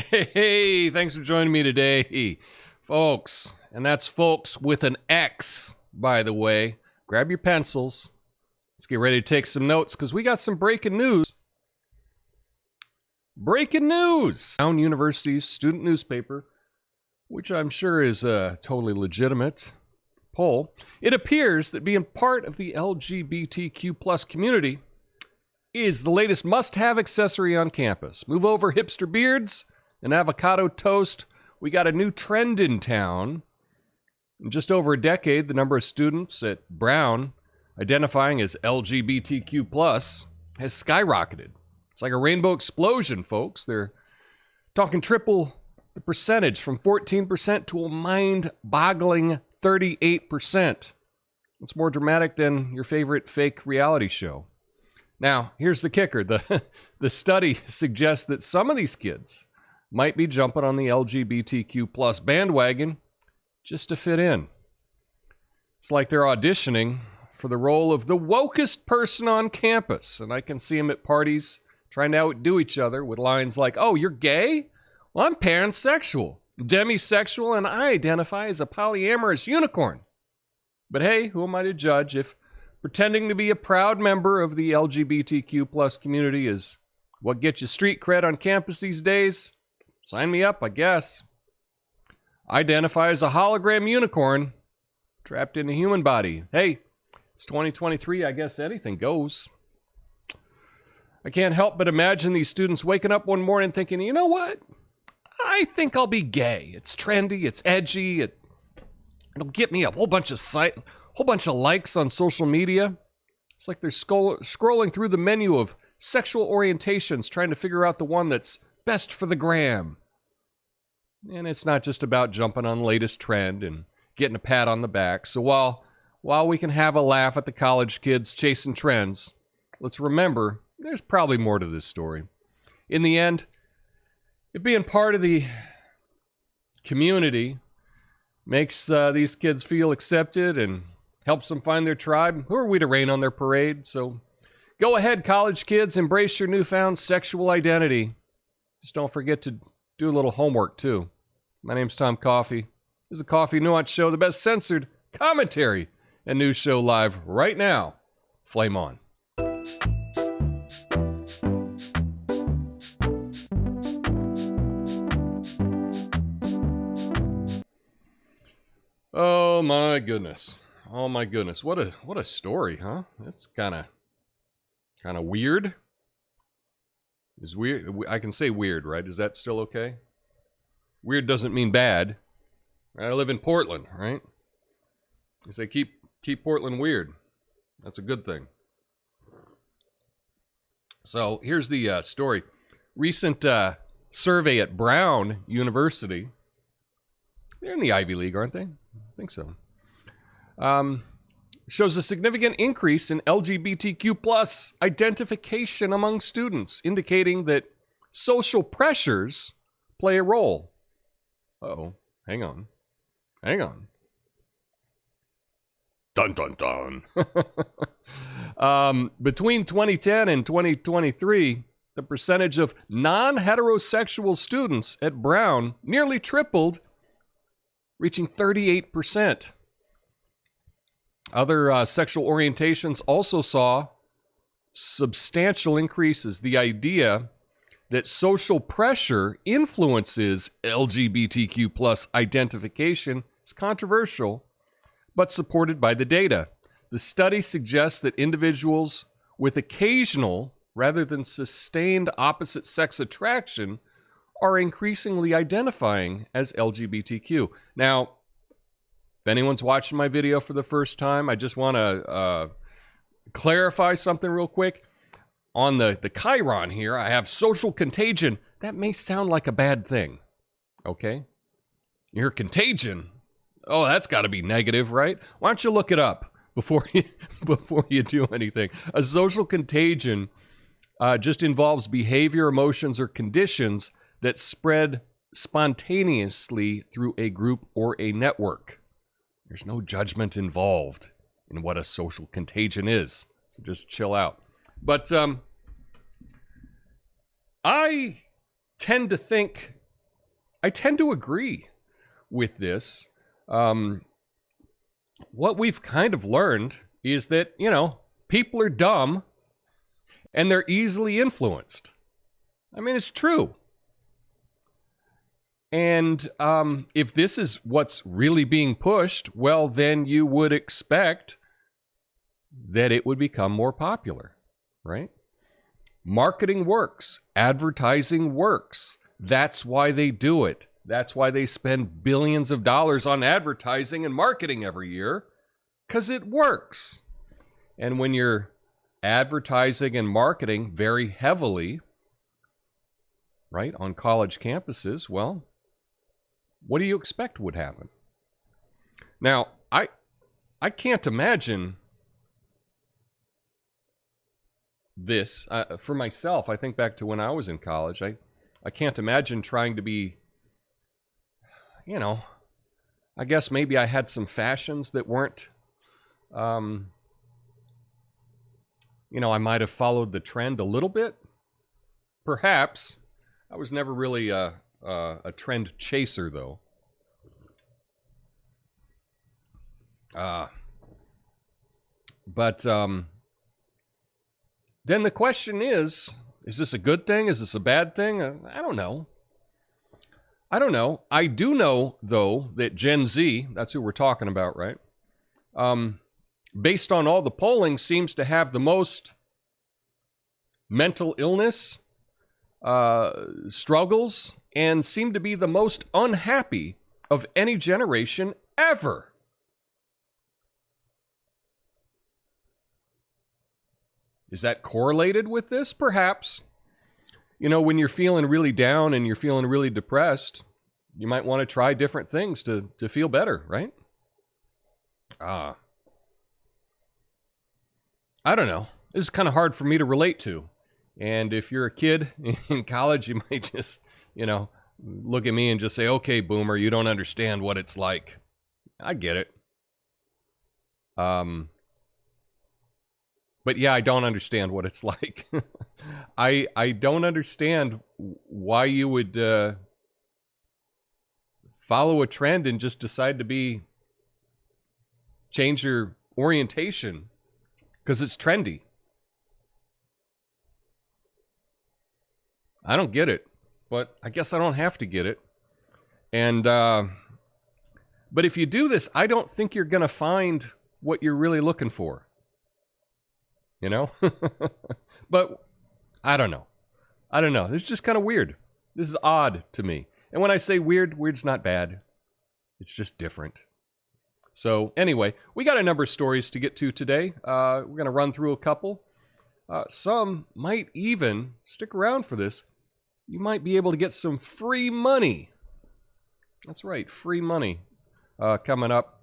Hey, thanks for joining me today, folks. And that's folks with an X, by the way. Grab your pencils. Let's get ready to take some notes because we got some breaking news. Breaking news! Brown University's student newspaper, which I'm sure is a totally legitimate poll. It appears that being part of the LGBTQ plus community is the latest must-have accessory on campus. Move over hipster beards and avocado toast. We got a new trend in town. In just over a decade, the number of students at Brown identifying as LGBTQ plus has skyrocketed. It's like a rainbow explosion, folks. They're talking triple the percentage from 14% to a mind-boggling 38%. It's more dramatic than your favorite fake reality show. Now, here's the kicker. The study suggests that some of these kids might be jumping on the LGBTQ plus bandwagon just to fit in. It's like they're auditioning for the role of the wokest person on campus. And I can see them at parties trying to outdo each other with lines like, "Oh, you're gay? Well, I'm pansexual, demisexual, and I identify as a polyamorous unicorn." But hey, who am I to judge if pretending to be a proud member of the LGBTQ plus community is what gets you street cred on campus these days? Sign me up, I guess. I identify as a hologram unicorn trapped in a human body. Hey, it's 2023. I guess anything goes. I can't help but imagine these students waking up one morning thinking, you know what? I think I'll be gay. It's trendy. It's edgy. It'll get me a whole bunch of likes on social media. It's like they're scrolling through the menu of sexual orientations trying to figure out the one that's best for the gram. And it's not just about jumping on the latest trend and getting a pat on the back. So while we can have a laugh at the college kids chasing trends, let's remember there's probably more to this story. In the end, it being part of the community makes these kids feel accepted and helps them find their tribe. Who are we to rain on their parade? So go ahead, college kids, embrace your newfound sexual identity. Just don't forget to do a little homework, too. My name's Tom Coffey. This is the Coffee Nuance Show, the best censored commentary and news show live right now. Flame on. Oh my goodness. Oh my goodness. What a story, huh? That's kind of weird. Is weird. I can say weird, right? Is that still okay? Weird doesn't mean bad. I live in Portland, right? You say keep Portland weird. That's a good thing. So here's the story. Recent survey at Brown University. They're in the Ivy League, aren't they? I think so. Shows a significant increase in LGBTQ plus identification among students, indicating that social pressures play a role. Uh-oh. Hang on. Dun, dun, dun. Between 2010 and 2023, the percentage of non-heterosexual students at Brown nearly tripled, reaching 38%. Other sexual orientations also saw substantial increases. The idea that social pressure influences LGBTQ plus identification is controversial, but supported by the data. The study suggests that individuals with occasional, rather than sustained opposite sex attraction, are increasingly identifying as LGBTQ. Now, if anyone's watching my video for the first time, I just want to clarify something real quick. On the Chiron here, I have social contagion. That may sound like a bad thing, okay? You hear contagion. Oh, that's got to be negative, right? Why don't you look it up before you do anything? A social contagion just involves behavior, emotions, or conditions that spread spontaneously through a group or a network. There's no judgment involved in what a social contagion is. So just chill out. But I tend to agree with this. What we've kind of learned is that, people are dumb and they're easily influenced. I mean, it's true. And if this is what's really being pushed, well, then you would expect that it would become more popular, right? Marketing works. Advertising works. That's why they do it. That's why they spend billions of dollars on advertising and marketing every year, because it works. And when you're advertising and marketing very heavily, right, on college campuses, well, what do you expect would happen? Now, I can't imagine this. For myself, I think back to when I was in college. I can't imagine trying to be, I guess maybe I had some fashions that weren't, I might have followed the trend a little bit. Perhaps. I was never really a trend chaser, though. But then the question is this a good thing? Is this a bad thing? I don't know. I do know, though, that Gen Z, that's who we're talking about, right? Based on all the polling, seems to have the most mental illness, struggles, and seem to be the most unhappy of any generation ever. Is that correlated with this? Perhaps. When you're feeling really down and you're feeling really depressed, you might want to try different things to feel better, right? I don't know. This is kind of hard for me to relate to. And if you're a kid in college, you might just, look at me and just say, okay, boomer, you don't understand what it's like. I get it. But yeah, I don't understand what it's like. I don't understand why you would follow a trend and just decide to change your orientation because it's trendy. I don't get it, but I guess I don't have to get it. And but if you do this, I don't think you're going to find what you're really looking for. But I don't know. This is just kind of weird. This is odd to me. And when I say weird, weird's not bad. It's just different. So anyway, we got a number of stories to get to today. We're going to run through a couple. Some might even stick around for this. You might be able to get some free money. That's right, free money coming up.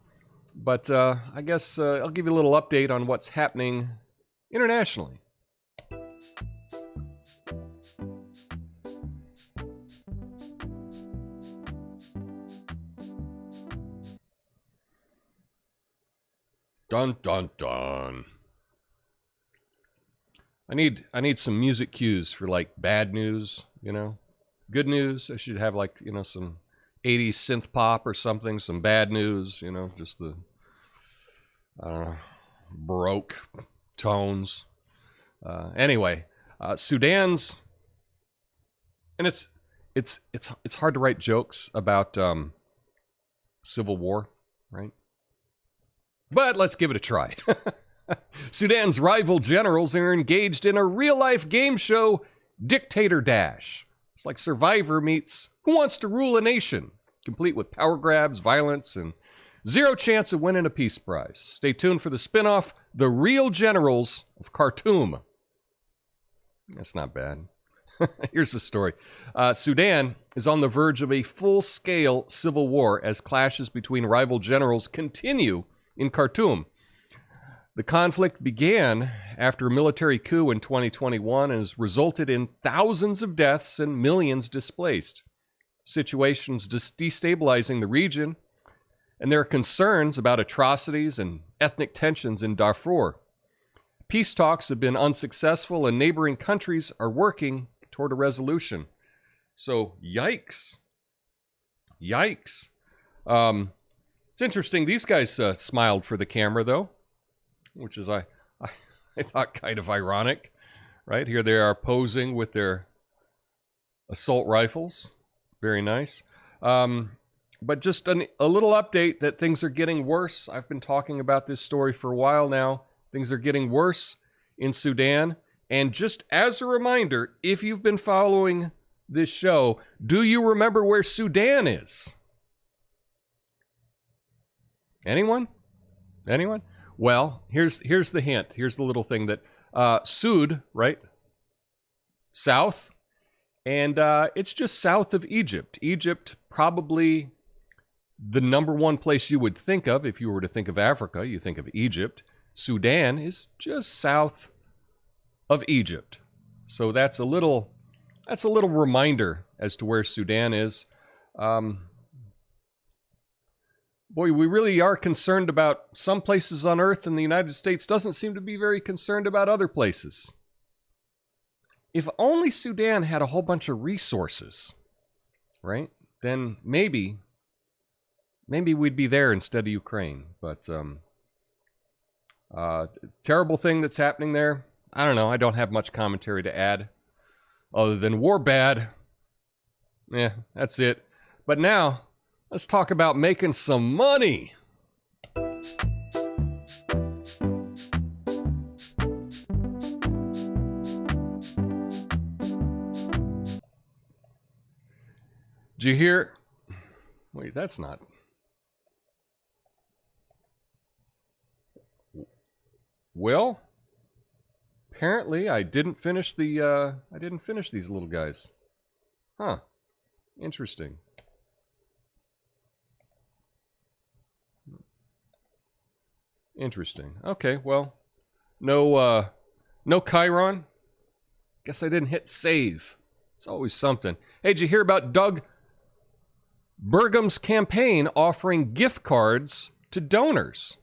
But I guess I'll give you a little update on what's happening internationally. Dun dun dun. I need some music cues for like bad news, Good news, I should have like, some 80s synth pop or something, some bad news, just the Baroque tones. Anyway, Sudan's, and it's hard to write jokes about civil war, right? But let's give it a try. Sudan's rival generals are engaged in a real-life game show, Dictator Dash. It's like Survivor meets Who Wants to Rule a Nation, complete with power grabs, violence, and zero chance of winning a peace prize. Stay tuned for the spinoff, The Real Generals of Khartoum. That's not bad. Here's the story. Sudan is on the verge of a full-scale civil war as clashes between rival generals continue in Khartoum. The conflict began after a military coup in 2021 and has resulted in thousands of deaths and millions displaced. Situations destabilizing the region and there are concerns about atrocities and ethnic tensions in Darfur. Peace talks have been unsuccessful, and neighboring countries are working toward a resolution. So, yikes. Yikes. It's interesting. These guys smiled for the camera, though, which is, I thought, kind of ironic. Right? Here they are posing with their assault rifles. Very nice. But just a little update that things are getting worse. I've been talking about this story for a while now. Things are getting worse in Sudan. And just as a reminder, if you've been following this show, do you remember where Sudan is? Anyone? Anyone? Well, here's the hint. Here's the little thing that Sud, right? South. And it's just south of Egypt. Egypt, probably the number one place you would think of if you were to think of Africa. You think of Egypt. Sudan is just south of Egypt. So that's a little reminder as to where Sudan is. Boy, we really are concerned about some places on Earth, and the United States doesn't seem to be very concerned about other places. If only Sudan had a whole bunch of resources, right? Then maybe we'd be there instead of Ukraine. But terrible thing that's happening there. I don't know. I don't have much commentary to add other than war bad. Yeah, that's it. But now, let's talk about making some money. Did you hear? Wait, that's not. Well, apparently I didn't finish these little guys. Huh. Interesting. Interesting. Okay, well, no Chiron. Guess I didn't hit save. It's always something. Hey, did you hear about Doug Burgum's campaign offering gift cards to donors?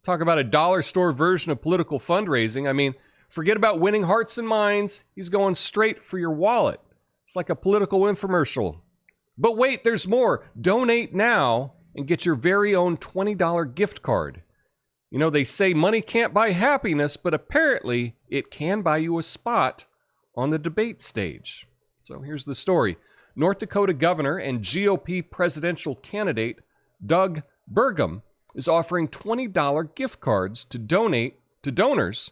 Talk about a dollar store version of political fundraising. I mean, forget about winning hearts and minds. He's going straight for your wallet. It's like a political infomercial. But wait, there's more. Donate now and get your very own $20 gift card. You know, they say money can't buy happiness, but apparently it can buy you a spot on the debate stage. So here's the story. North Dakota governor and GOP presidential candidate Doug Burgum is offering $20 gift cards to donate to donors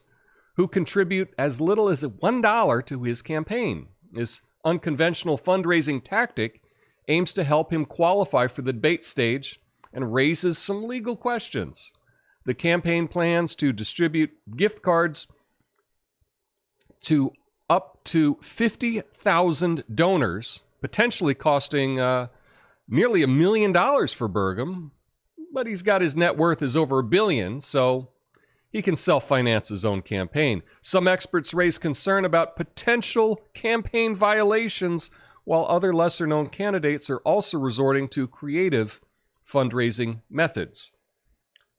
who contribute as little as $1 to his campaign. This unconventional fundraising tactic aims to help him qualify for the debate stage and raises some legal questions. The campaign plans to distribute gift cards to up to 50,000 donors, potentially costing nearly $1 million for Burgum. But he's got his net worth is over $1 billion, so he can self-finance his own campaign. Some experts raise concern about potential campaign violations, while other lesser-known candidates are also resorting to creative fundraising methods.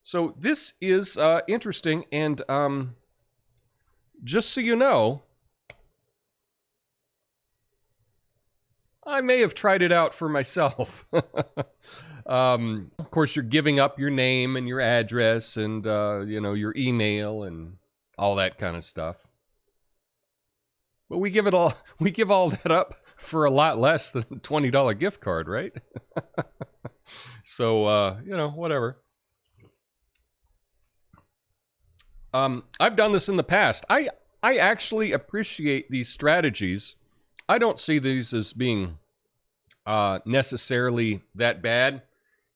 So this is interesting, and just so you know, I may have tried it out for myself. Of course, you're giving up your name and your address and, your email and all that kind of stuff. But we give all that up for a lot less than a $20 gift card, right? So, whatever. I've done this in the past. I actually appreciate these strategies. I don't see these as being necessarily that bad.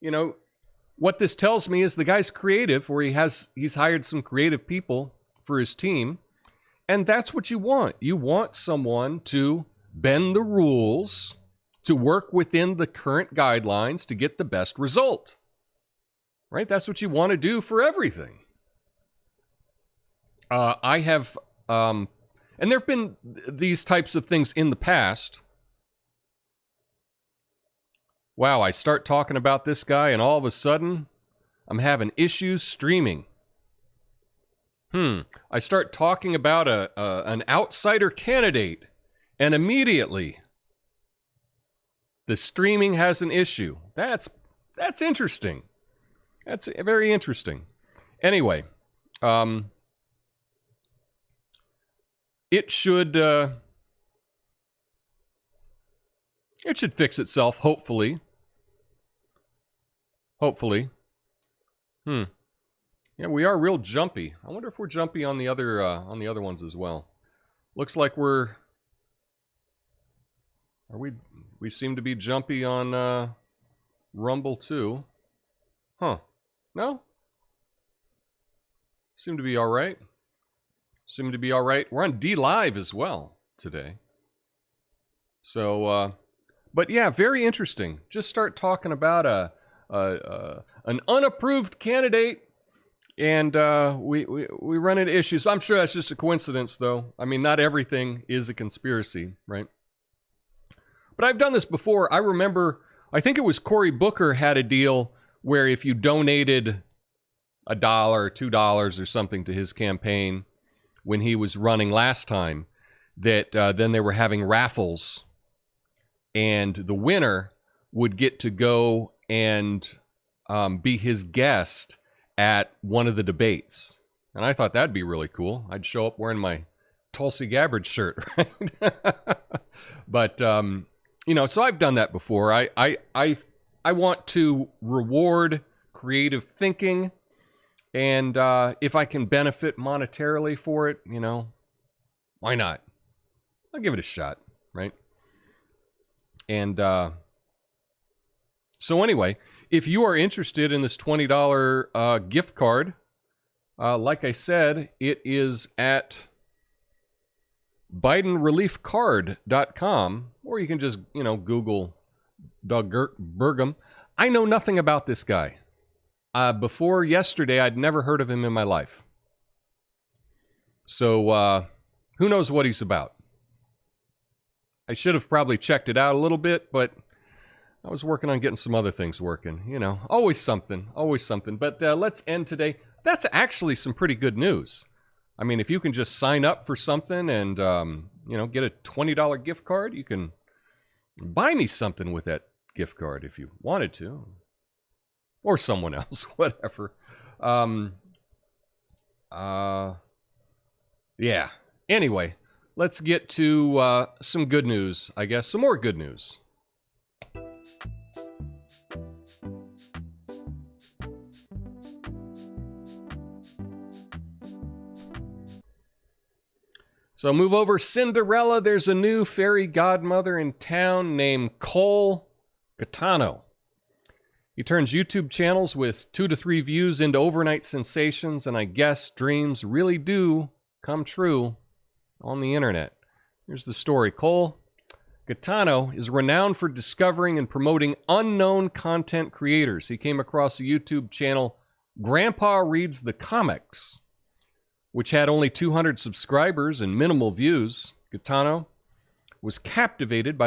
You know, what this tells me is the guy's creative, or he's hired some creative people for his team, and that's what you want. You want someone to bend the rules, to work within the current guidelines to get the best result. Right? That's what you want to do for everything. I have, and there have been these types of things in the past. Wow, I start talking about this guy and all of a sudden I'm having issues streaming. I start talking about an outsider candidate and immediately the streaming has an issue. That's interesting. That's very interesting. Anyway, it should fix itself, hopefully. Hopefully. Yeah, we are real jumpy. I wonder if we're jumpy on the other ones as well. Looks like we seem to be jumpy on Rumble too. Huh. No? Seem to be all right. We're on D Live as well today. So, but yeah, very interesting. Just start talking about an unapproved candidate, and we run into issues. I'm sure that's just a coincidence, though. I mean, not everything is a conspiracy, right? But I've done this before. I remember, I think it was Cory Booker had a deal where if you donated $1 or $2 or something to his campaign when he was running last time, that then they were having raffles, and the winner would get to go and be his guest at one of the debates. And I thought that'd be really cool. I'd show up wearing my Tulsi Gabbard shirt, right? But, so I've done that before. I want to reward creative thinking, and if I can benefit monetarily for it, why not? I'll give it a shot, right? And so anyway, if you are interested in this $20 gift card, like I said, it is at BidenReliefCard.com, or you can just, Google Doug Burgum. I know nothing about this guy. Before yesterday, I'd never heard of him in my life. So who knows what he's about? I should have probably checked it out a little bit, but I was working on getting some other things working. Always something. But let's end today. That's actually some pretty good news. I mean, if you can just sign up for something and, get a $20 gift card, you can buy me something with that gift card if you wanted to. Or someone else, whatever. Yeah. Anyway, let's get to some good news, I guess. Some more good news. So move over, Cinderella. There's a new fairy godmother in town named Cole Catano. He turns YouTube channels with 2 to 3 views into overnight sensations, and I guess dreams really do come true on the internet. Here's the story. Cole Catano is renowned for discovering and promoting unknown content creators. He came across a YouTube channel, Grandpa Reads the Comics, which had only 200 subscribers and minimal views. Catano was captivated by